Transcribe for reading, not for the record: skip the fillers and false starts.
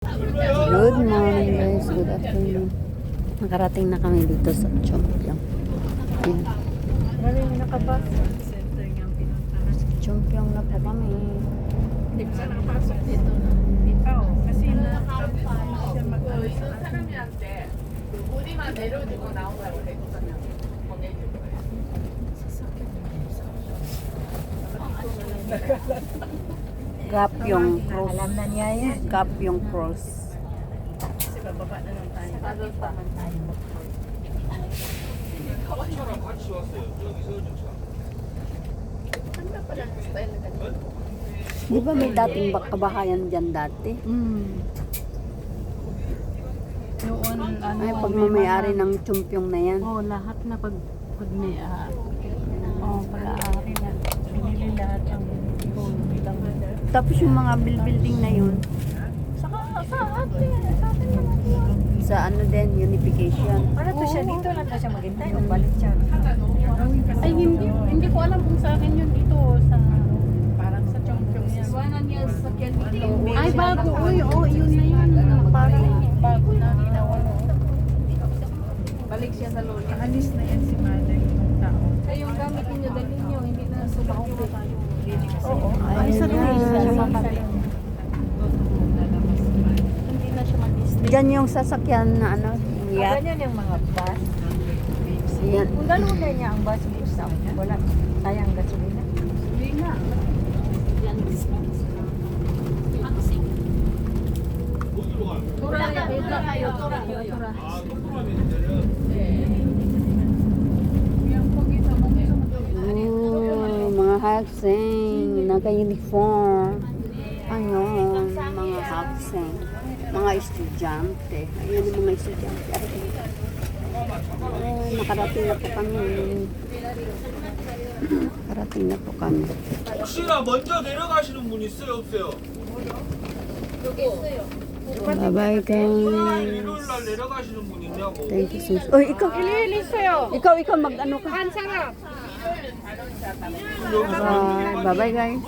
Good morning guys, good afternoon. Nakarating na kami dito sa Chongpyong. Ayan. Maraming nakabas. Center niyang pinuntahan. Chongpyong na po kami. Hindi pa nakapasok dito. Hindi pa oh. Kasi siya mag-alis sa atin. Gapyong Cross. Alam na niya yan. Gapyong Cross. Kasi bababa na lang tayo. 차랑 같이 왔어요. 여기 서울중차. Di ba may dating kabahayan dyan dati? Noon, ano, Ay, pagmamayari ng Chongpyong na yan. oh, lahat na pag may pag-aari na. Binili lahat ang Tapos yung mga building na yun, sa atin naman yun. sa ano din, unification. Para to siya dito lang na siya maghintay o balik siya. Ay hindi ko alam kung sa akin yun dito sa parang sa Chongpyong yan. Iwanan niya sa sakyan dito. Ay bago, uy, oh yun na yun. Parang bago na ginawa no. Balik siya sa lolo. Alis na yan si Mother yung tao. Kaya yung gamit ninyo, dali niyo, hindi na subak ko tayo. Oo. Ay, Sa na. siya mabalik. Hindi na siya mag-stay. Diyan yung sasakyan na ano, yacht. Ganyan yung mga bus. Yan. Kung daluna niya ang bus dito sa wala sayang gasolina. Hindi na. 어디로 가요? Tura kayo, tura kayo. 아, 거꾸로 하면 되네요. Mga hakseng, naka-uniform. Ayun, mga hakseng. Mga estudyante. Ayun yung mga estudyante. Ay, nakarating na po kami. Nakarating na po kami. 혹시나 먼저 내려가시는 분 있어요, 없어요? Bye-bye guys. 일요일 날 내려가시는 분 있냐고. Thank you so much. Oy, ikaw mag-ano ka? 여기서 Bye-bye guys.